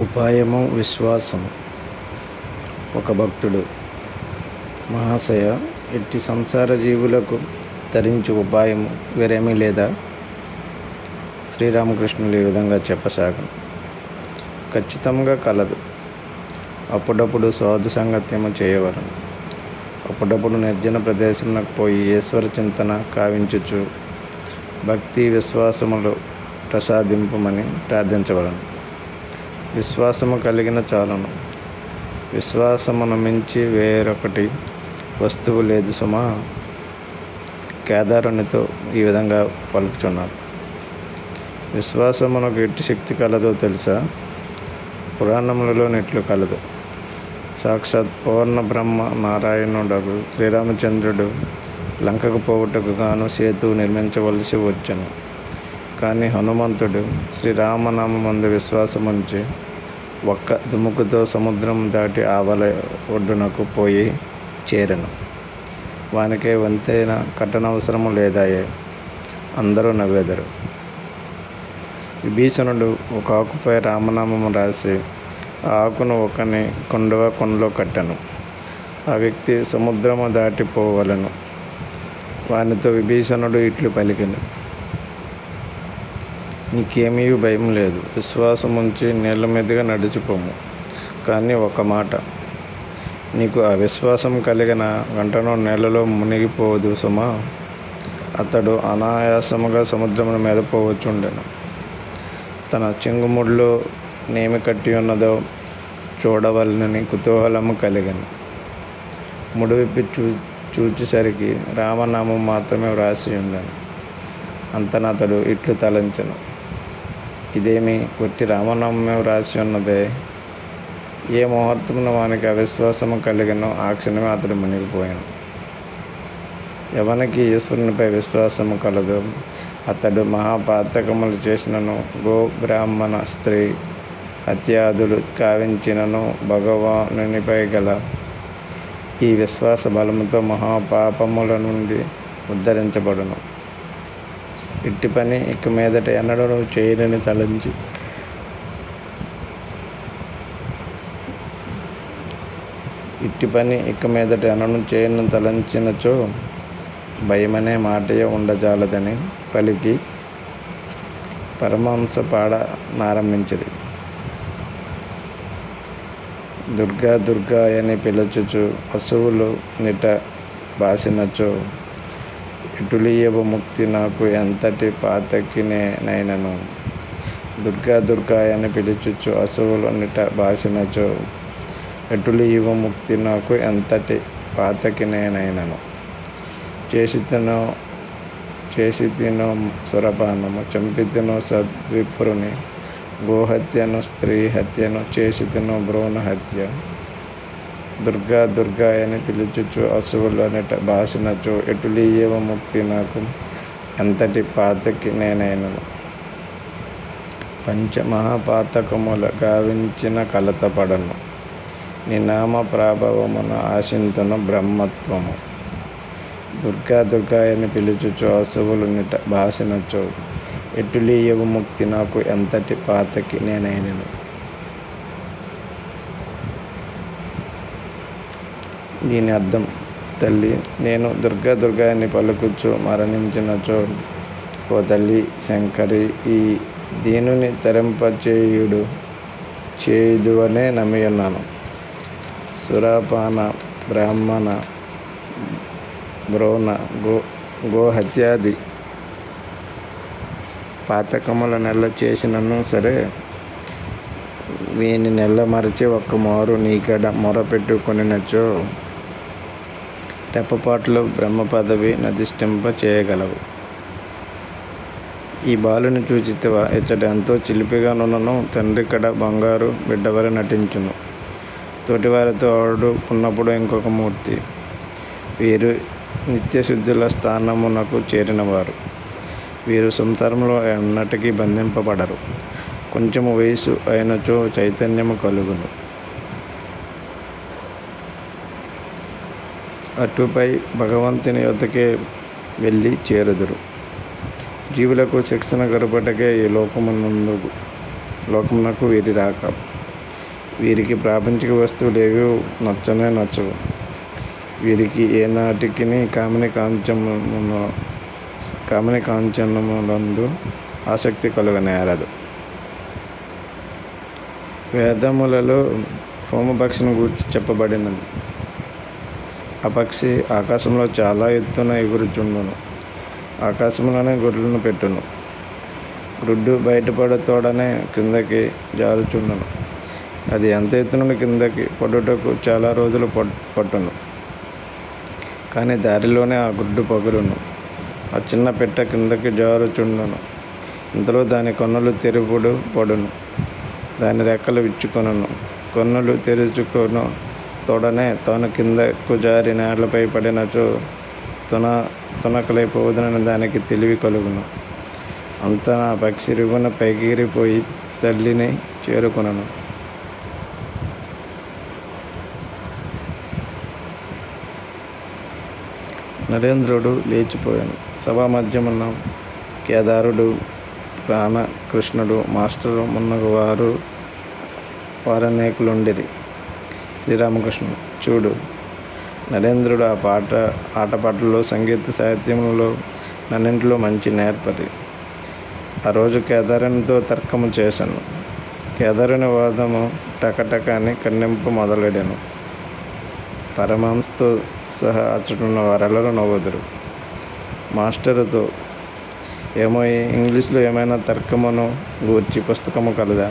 ఉపాయము విశ్వాసము. ఒక భక్తుడు: మహాశయ, ఇట్టి సంసార జీవులకు తరించు ఉపాయము వేరేమీ లేదా? శ్రీరామకృష్ణులు ఈ విధంగా చెప్పసాగను. ఖచ్చితంగా కలదు. అప్పుడప్పుడు సాధు సంగత్యము చేయవలను. అప్పుడప్పుడు నిర్జన ప్రదేశంలోకి పోయి ఈశ్వర చింతన కావించుచు భక్తి విశ్వాసములు ప్రసాదింపుమని ప్రార్థించవలను. విశ్వాసము కలిగిన చాలును. విశ్వాసమును మించి వేరొకటి వస్తువు లేదు సుమా. కేదారునితో ఈ విధంగా పలుకుచున్నారు. విశ్వాసమునకు ఎట్టి శక్తి కలదో తెలుసా? పురాణములలో నెట్లు కలదు. సాక్షాత్ పూర్ణ బ్రహ్మ నారాయణుడు శ్రీరామచంద్రుడు లంకకు పోవుటకు గాను సేతువు నిర్మించవలసి వచ్చెను. కానీ హనుమంతుడు శ్రీరామనామందు విశ్వాసముంచి ఒక్క దుముకుతో సముద్రం దాటి ఆవల ఒడ్డునకు పోయి చేరెను. వానికే వంతైన కట్టనవసరము లేదాయే. అందరూ నవ్వెదరు. విభీషణుడు ఒక ఆకుపై రామనామము రాసి ఆ ఆకును ఒకని కొండలో కట్టెను. ఆ వ్యక్తి సముద్రము దాటిపోవలను. వానితో విభీషణుడు ఇట్లు పలికెను: నీకేమీ భయం లేదు. విశ్వాసముంచి నీళ్ళ మీదుగా నడిచిపోము. కానీ ఒక మాట, నీకు ఆ విశ్వాసం కలిగిన వెంటనే నీళ్ళలో మునిగిపోదు సుమా. అతడు అనాయాసముగా సముద్రముల మీద పోవచ్చుండెను. తన చెంగుముడిలో నేమి కట్టి ఉన్నదో చూడవలనని కుతూహలము కలిగెను. ముడివిప్పి చూచేసరికి రామనామం మాత్రమే వ్రాసి ఉండెను. అంతనతడు ఇట్లు తలంచెను: ఇదేమి ఒట్టి రామనామమే వ్రాసి ఉన్నదే. ఏ ముహూర్తమున వానికి అవిశ్వాసము కలిగినో ఆ క్షణమే అతడు మునిగిపోయాను. ఎవనికి ఈశ్వరునిపై విశ్వాసము కలదో అతడు మహాపాతకములు చేసినను, గో బ్రాహ్మణ స్త్రీ హత్యాదులు కావించినను భగవానునిపై గల ఈ విశ్వాస బలముతో మహాపాపముల నుండి ఉద్ధరించబడును. ఇట్టి పని ఇక మీదట ఎన్నడూ చేయనని తలంచి తలంచినచో భయమనే మాటయే ఉండజాలదని పలికి పరమహంస పాడనారంభించిరి. దుర్గా దుర్గా అని పిలుచుచు అసువులు నిట బాసినచో ఎటులీయవు ముక్తి నాకు ఎంతటి పాతకినేనైనను. దుర్గా దుర్గా అని పిలుచుచు అసువులు నిట బాసినచో ఎటులీయవు ముక్తి నాకు ఎంతటి పాతకినేనైనను. చేసితినో సురపానము, చంపితినో సద్విప్రుని, గోహత్యను స్త్రీ హత్యను చేసితినో భ్రూణ హత్య. దుర్గా దుర్గా అని పిలుచుచు అసువులనిట బాసినచో ఎటులీయవ ముక్తి నాకు ఎంతటి పాతకినేనైనను. పంచమహాపాతకముల గావించిన కలత పడను. నీ నామ ప్రాభవమున ఆశింతును బ్రహ్మత్వము. దుర్గా దుర్గా అని పిలుచుచు అసువులనిట బాసినచో ఎటులీయవు ముక్తి నాకు ఎంతటి పాతకినేనైనను. దీని అర్థం: తల్లి, నేను దుర్గా దుర్గా అని పలుకుచు మరణించినచో, ఓ తల్లి శంకరి, ఈ దీనుని చేయుదువనే నమ్మియున్నాను. సురాపాన బ్రాహ్మణ భ్రూణ గోహత్యాది పాతకముల నెల చేసినను సరే, వీని నెల మరచి ఒక్క మారు నీకడ మొరపెట్టుకొనినచో రెప్పపాటులో బ్రహ్మ పదవి నధిష్ఠింప చేయగలవు. ఈ బాలుని చూచితివా? ఇతడు ఎంతో చిలిపిగానున్నను తండ్రి కడ బంగారు బిడ్డవలె నటించును. తోటివారితో ఆడుకున్నప్పుడు ఇంకొక మూర్తి. వీరు నిత్యశుద్ధుల స్థానమునకు చేరినవారు. వీరు సంసారంలో ఎన్నటికీ బంధింపబడరు. కొంచెము వయసు అయినచో చైతన్యము కలుగును. అటుపై భగవంతుని యొద్దకే వెళ్ళి చేరుదురు. జీవులకు శిక్షణ గరుపటకే ఈ లోకమునకు వీరి రాక. వీరికి ప్రాపంచిక వస్తువులు ఏవి నచ్చనే నచ్చవు. వీరికి ఏనాటికి కామిని కాంచనములందు ఆసక్తి కలుగనేరదు. వేదములలో హోమపక్షిని గూర్చి చెప్పబడినది. ఆ పక్షి ఆకాశంలో చాలా ఎత్తున ఎగురుచుండును. ఆకాశంలోనే గుడ్లను పెట్టును. గుడ్డు బయటపడతోడనే కిందకి జారుచుండును. అది ఎంత ఎత్తు నుండి కిందకి పడుటకు చాలా రోజులు పట్టును. కానీ దారిలోనే ఆ గుడ్డు పగులును. ఆ చిన్న పెట్ట కిందకి జారుచుండును. ఇంతలో దాని కన్నులు తెరుపుడు పడును. దాని రెక్కలు విచ్చుకొనును. కన్నులు తెరుచుకొను తోడనే తాను కిందకు జారి నేలపై పడినచో తునకలైపోవదనని దానికి తెలివి కలుగును. అంతా ఆ పక్షి రిగున పైకిరిపోయి తల్లిని చేరుకొనును. నరేంద్రుడు లేచిపోయాను. సభా మధ్యమున్న కేదారుడు, రామకృష్ణుడు, మాస్టరు మున్నగు వారనేకులుండిరి. శ్రీరామకృష్ణుడు: చూడు, నరేంద్రుడు ఆటపాటల్లో, సంగీత సాహిత్యములలో నన్నింటిలో మంచి నేర్పరి. ఆ రోజు కేదారునితో తర్కము చేశాను. కేదారుని వాదము టకటక అని ఖండింపు మొదలెడాను. పరమహంసతో సహా అచ్చటున్న వారెల్లరూ నవ్వుదురు. మాస్టరుతో: ఏమో, ఇంగ్లీషులో ఏమైనా తర్కమును గూర్చి పుస్తకము కలదా?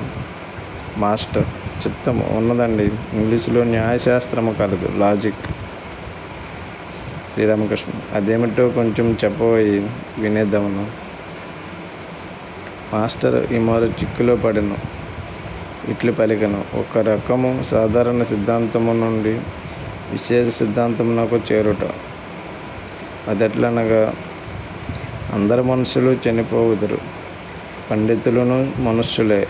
మాస్టర్: చిత్తము ఉన్నదండి. ఇంగ్లీషులో న్యాయశాస్త్రము కలదు, లాజిక్. శ్రీరామకృష్ణ: అదేమిటో కొంచెం చెప్పబోయి వినేద్దామను. మాస్టర్ ఈ మారు చిక్కులో పడెను. ఇట్లు పలికెను: ఒక రకము సాధారణ సిద్ధాంతము నుండి విశేష సిద్ధాంతమునకు చేరుట. అదెట్లనగా, అందరు మనుషులు చనిపోవుదురు, పండితులను మనుష్యులే,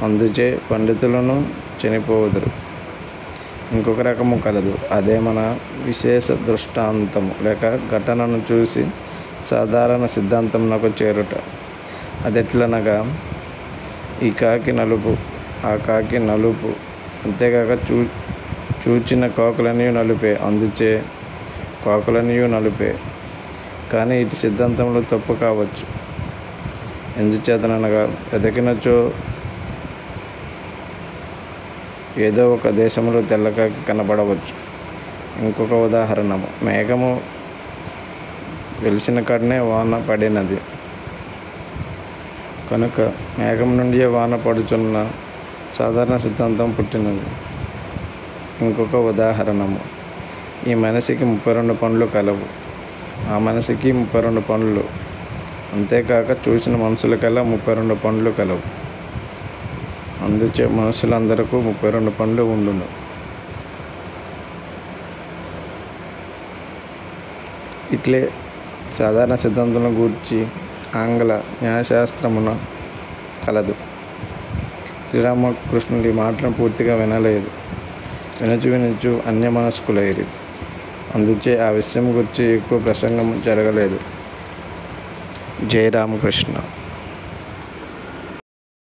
అందుచే పండితులను చనిపోవుదురు. ఇంకొక రకము కలదు. అదే మన విశేష దృష్టాంతము లేక ఘటనను చూసి సాధారణ సిద్ధాంతమునకు చేరుట. అదెట్లనగా, ఈ కాకి నలుపు, ఆ కాకి నలుపు, అంతేకాక చూచిన కాకులన్నీ నలుపే, అందుచే కాకులన్నీ నలుపే. కానీ ఇటు సిద్ధాంతంలో తప్పు కావచ్చు. ఎందుచేతనగా, వెతికినచో ఏదో ఒక దేశంలో తెల్లకాకి కనపడవచ్చు. ఇంకొక ఉదాహరణము, మేఘము వెలిసిన కాడనే వాన పడినది కనుక మేఘం నుండి వాన పడుచున్న సాధారణ సిద్ధాంతం పుట్టినది. ఇంకొక ఉదాహరణము, ఈ మనిషికి 32 పండ్లు కలవు, ఆ మనిషికి 32 పండ్లు, అంతేకాక చూసిన మనుషులకల్లా 32 పండ్లు కలవు, అందుచే మనుషులందరికీ 32 పండ్లు ఉండును. ఇట్లే సాధారణ సిద్ధాంతం గూర్చి ఆంగ్ల న్యాయశాస్త్రమున కలదు. శ్రీరామకృష్ణుడు ఈ మాటలను పూర్తిగా వినలేదు. వినుచు అన్యమనస్కులైరి. అందుచే ఆ విషయం గురించి ఎక్కువ ప్రసంగం జరగలేదు. జై రామకృష్ణ.